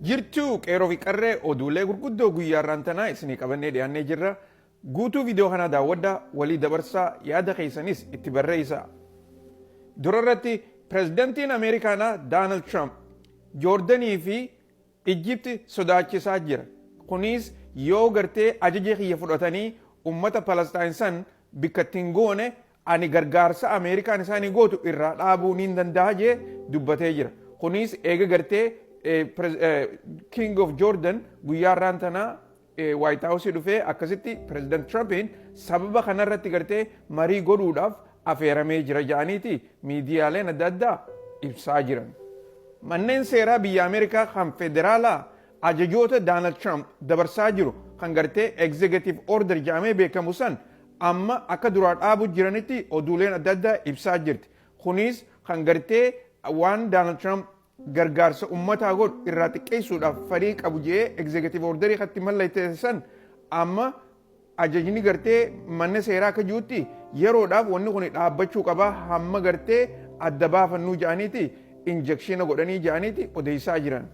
Jirtuu qeeroo fi qarree oduulee gurguddoo guyyaa irraan tanaa isinii qabannee dhiyaannee jirra. Guutuu viidiyoo kanaa daawwadhaa, walii dabarsaa, yaada keessanis itti barreessaa. Dura irratti pirezidantiin Ameerikaanaa Doonaald Tiraamp Joordanii fi Ijipti sodaachisaa jira. Kunis yoo gartee ajaja kiyya fudhatanii ummata Palestaan san bikka ittiin goone ani gargaarsa Ameerikaan isaanii gootu irraa dhaabuu niin danda'a jee dubbatee jira. Kunis eega gartee King of Jordan guyyaa irraan tanaa White House dhufee akkasitti President Trumpiin sababa kanarratti gartee marii godhuudhaaf affeeramee jira jedhaniiti miidiyaaleen adda addaa ibsaa jiran. Manneen seeraa biyya Ameerikaa kan federaalaa ajajoota Doonaald Tiraamp dabarsaa jiru kan gartee executive order jedhamee beekamu san amma akka duraa dhaabuu jiranitti oduuleen adda addaa ibsaa jirti. Kunis kan gartee waan Doonaald Tiraamp gargaarsa ummataa godhu irraa xiqqeessuudhaaf fedhii qabu jedhee executive orderii katti mallatteessan amma ajajni gartee manni seeraa akka jirutti yeroodhaaf wanni kun dhaabbachuu qaba hamma gartee adda baafannuu jedhaniiti injekshina godhanii jedhaniiti odeessaa jiran.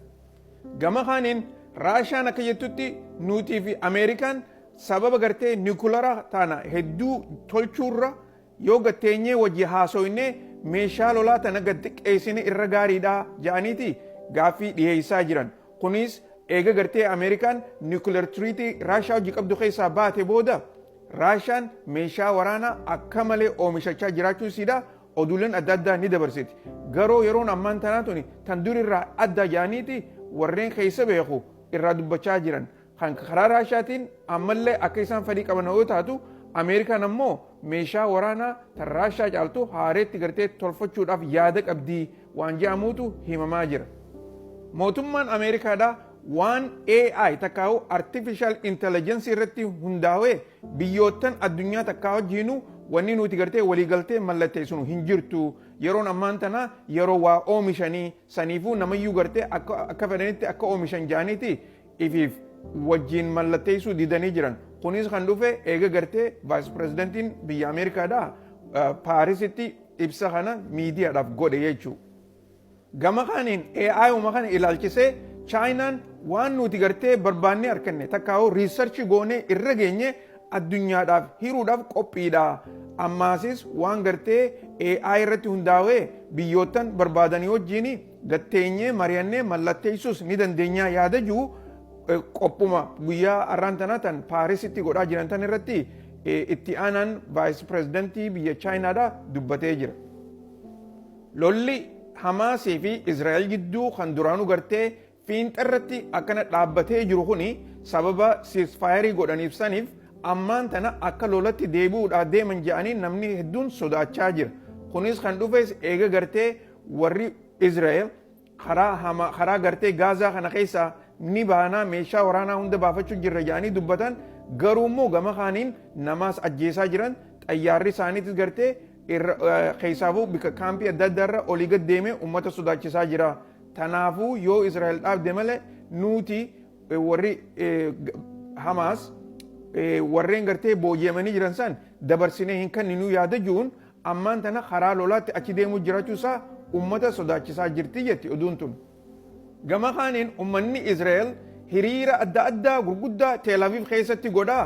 Gama kaaniin Raashaan akka jettutti nuutii fi Ameerikaan sababa gartee niikulara taana hedduu tolchuurra yoo gatteenyee wajji haasoinee meeshaa lolaa tana gad xiqqeessine irra gaariidha jedhaniiti gaaffii dhiyeessaa jiran. Kunis eega gartee Ameerikaan niikular tiriitii Raashaa hojii qabdu keessaa baate booda Raashaan meeshaa waraanaa akka malee oomishachaa jiraachuu isiidha oduuleen adda addaa ni dabarsiti. Garuu yeroon ammaan tanaa tuni tan durirraa adda jedhaniiti warreen keessa beeku irraa dubbachaa jiran. Kan karaa Raashaatiin ammallee akka isaan fedhii qaban yoo taatu Ameerikaan ammoo meeshaa waraanaa tan Raashaa caaltu haareetti gartee tolfachuudhaaf yaada qabdii waan jedhamuutu himamaa jira. Mootummaan Ameerikaadhaa waan AI takkaa'u artificial intelligence irratti hundaa'ee biyyoottan addunyaa takkaa wajjiinuu wanni nuti gartee waliigaltee mallatteessinu hin jirtu. Yeroon ammaan tana yeroo waa oomishanii saniifuu namayyuu gartee akka fedhanitti akka oomishan jedhaniiti ifiif wajjiin mallatteessuu didanii jiran. Kunis kan dhufe eega gartee vaayis pirezidantiin biyya Ameerikaadhaa Paarisitti ibsa kana miidiyaadhaaf godhe jechuudha. Gama kaaniin AI uma kana ilaalchisee Chaayinaan waan nuti gartee barbaannee arganne takkaa'u riisarchi goonee irra geenye addunyaadhaaf hiruudhaaf qophiidha. Ammaasis waan gartee AI irratti hundaa'ee biyyoottan barbaadanii wajjiin gatteenyee mari'annee mallatteessuus ni dandeenya yaada jiru. Qophuma guyyaa arraan tanaa tan Paarisitti godhaa jiran tan irratti itti aanaan vaayis pirezidantii biyya Chaayinaadhaa dubbatee jira. Lolli Hamaasii fi Israa'el gidduu kan duraanuu gartee fiinxa irratti akkana dhaabbatee jiru kuni sababa siisfaayirii godhaniif saniif ammaan tana akka lolatti deebi'uudhaaf deeman jedhanii namni hedduun sodaachaa jira. Kunis kan dhufes eega gartee warri Israa'el karaa gartee Gaazaa kana keessaa ni baanaa meeshaa waraanaa hunda baafachuu jirra jedhanii dubbatan garuu immoo gama kaaniin namaas ajjeesaa jiran xayyaarri isaaniitis gartee keessaafuu bika kaampii adda addaarra olii gad deemee uummata sodaachisaa jira. Tanaafuu yoo Israa'el dhaabde malee nuti warri Hamaas warreen gartee booji'amanii jiran san dabarsinee hin kenninuu yaada jiruun ammaan tana karaa lolaatti achi deemuu jiraachuusaa uummata sodaachisaa jirti jetti oduun tun. Gama kaaniin uummanni Israa'el hiriira adda addaa gurguddaa Teel Aviv keessatti godhaa.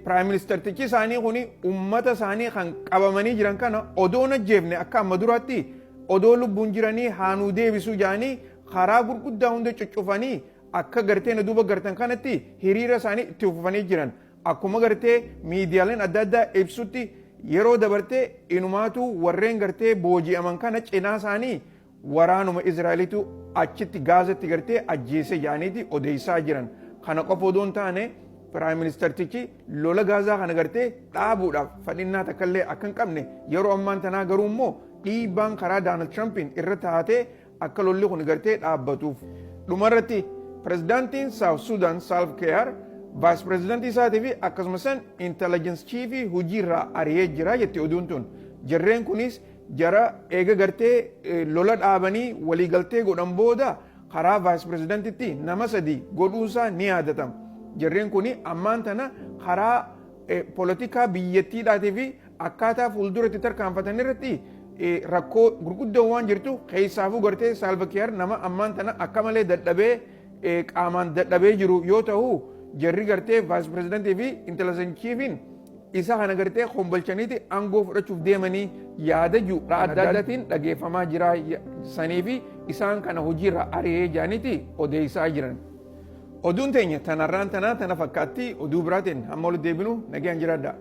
Prime Ministertichi isaanii kuni uummata isaanii kan qabamanii jiran kana odoo najjeefne akka amma duraatti odoo lubbuun jiranii haanuu deebisuu jedhanii karaa gurguddaa hunda cuccufanii akka gartee na duuba gartan kanatti hiriira isaanii itti fufanii jiran. Akkuma gartee miidiyaaleen adda addaa ibsutti yeroo dabartee inumaatu warreen gartee booji'aman kana cinaa isaanii waraanuma Israa'elitu achitti Gaazatti gartee ajjeese jedhaniiti odeessaa jiran. Kana qofa odoo hin taane Prime Ministertichi lola Gaazaa kana gartee dhaabuudhaaf fedhinnaa takkallee akka hin qabne yeroo ammaan tanaa garuu immoo dhiibbaan karaa Doonaald Tiraampiin irra taatee akka lolli kun gartee dhaabbatuuf. Dhumarratti pirezidaantiin Saawuf Suudaan Saalva Kiir vaayis pirezidaantii isaatii fi akkasumas intelligence chiefii hojiirraa ari'ee jira jetti oduun tun. Jarreen kunis jara eega gartee lola dhaabanii waliigaltee godhan booda karaa vaayis pirezidaantitti nama sadii godhuunsaa ni yaadatama. Jarreen kuni ammaan tana karaa poolitikaa biyyattiidhaatii fi akkaataa fuulduratti tarkaanfatan irratti rakkoo gurguddoo waan jirtu keessaafuu gartee Saalva Kiir nama ammaan tana akka malee dadhabee qaamaan dadhabee jiru yoo ta'u jarri gartee vaayis pirezidantii fi intelligensiifiin isa kana gartee kombolchaniiti aangoo fudhachuuf deemanii yaada juudhaa adda addaatiin dhageeffamaa jira sanii fi isaan kana hojiirra ari'ee jaaniiti odeessaa jiran. Oduun teenya tanarraan tana fakkaatti oduu biraatiin hamma walitti deebinu nagaan jiraadha.